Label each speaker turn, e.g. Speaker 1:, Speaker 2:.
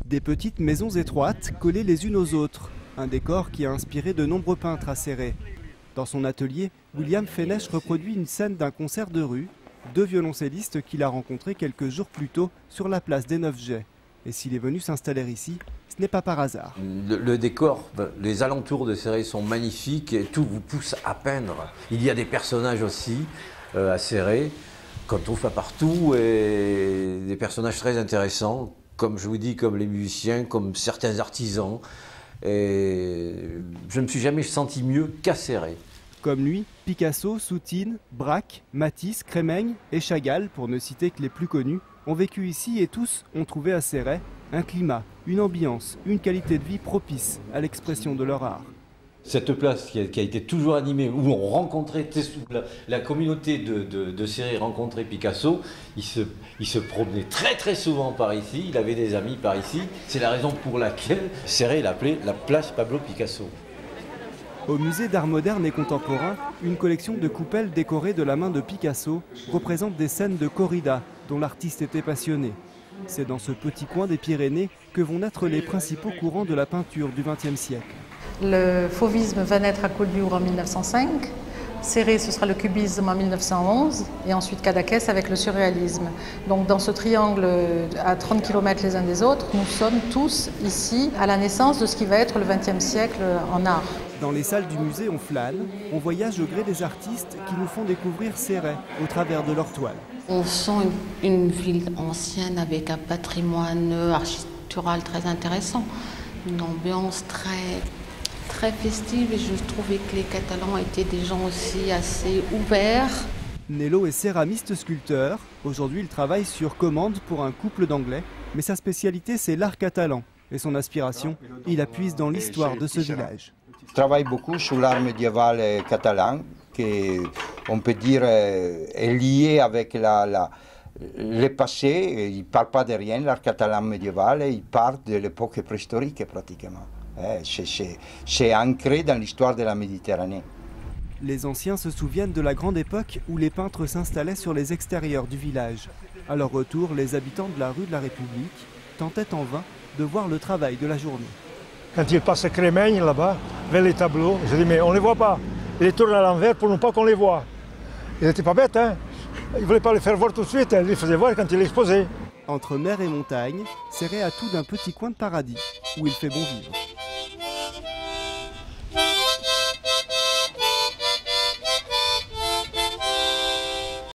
Speaker 1: Des petites maisons étroites collées les unes aux autres, un décor qui a inspiré de nombreux peintres à Céret. Dans son atelier, William Fenech reproduit une scène d'un concert de rue, deux violoncellistes qu'il a rencontrés quelques jours plus tôt sur la place des 9 Jais. Et s'il est venu s'installer ici, ce n'est pas par hasard.
Speaker 2: Le décor, les alentours de Céret sont magnifiques et tout vous pousse à peindre. Il y a des personnages aussi à Céret, qu'on ne trouve pas partout, et des personnages très intéressants, comme je vous dis, comme les musiciens, comme certains artisans. Et je ne me suis jamais senti mieux qu'à Céret.
Speaker 1: Comme lui, Picasso, Soutine, Braque, Matisse, Crémeigne et Chagall, pour ne citer que les plus connus, ont vécu ici et tous ont trouvé à Céret un climat, une ambiance, une qualité de vie propice à l'expression de leur art.
Speaker 2: Cette place qui a été toujours animée, où on rencontrait la communauté de Céret rencontrait Picasso, il se promenait très souvent par ici, il avait des amis par ici. C'est la raison pour laquelle Céret l'appelait la place Pablo Picasso.
Speaker 1: Au musée d'art moderne et contemporain, une collection de coupelles décorées de la main de Picasso représente des scènes de corrida dont l'artiste était passionné. C'est dans ce petit coin des Pyrénées que vont naître les principaux courants de la peinture du XXe siècle.
Speaker 3: Le fauvisme va naître à Collioure en 1905, Céret ce sera le cubisme en 1911 et ensuite Cadaqués avec le surréalisme. Donc dans ce triangle à 30 km les uns des autres, nous sommes tous ici à la naissance de ce qui va être le XXe siècle en art.
Speaker 1: Dans les salles du musée, on flâne, on voyage au gré des artistes qui nous font découvrir Céret au travers de leurs toiles.
Speaker 4: On sent une ville ancienne avec un patrimoine architectural très intéressant, une ambiance très festive, et je trouvais que les Catalans étaient des gens aussi assez ouverts.
Speaker 1: Nello est céramiste sculpteur. Aujourd'hui, il travaille sur commande pour un couple d'Anglais, mais sa spécialité c'est l'art catalan. Et son inspiration, il la puise dans l'histoire de ce village.
Speaker 5: Je travaille beaucoup sur l'art médiéval catalan, qui, on peut dire, est lié avec le passé. Il ne parle pas de rien, l'art catalan médiéval, il parle de l'époque préhistorique pratiquement. C'est ancré dans l'histoire de la Méditerranée.
Speaker 1: Les anciens se souviennent de la grande époque où les peintres s'installaient sur les extérieurs du village. À leur retour, les habitants de la rue de la République tentaient en vain de voir le travail de la journée.
Speaker 6: Quand il passe à Crémeigne, là-bas, vers les tableaux, je dis mais on ne les voit pas. Il les tourne à l'envers pour ne pas qu'on les voit. Il n'était pas bête, hein. Il ne voulait pas les faire voir tout de suite, il les faisait voir quand il exposait.
Speaker 1: Entre mer et montagne, Céret a tout d'un petit coin de paradis où il fait bon vivre.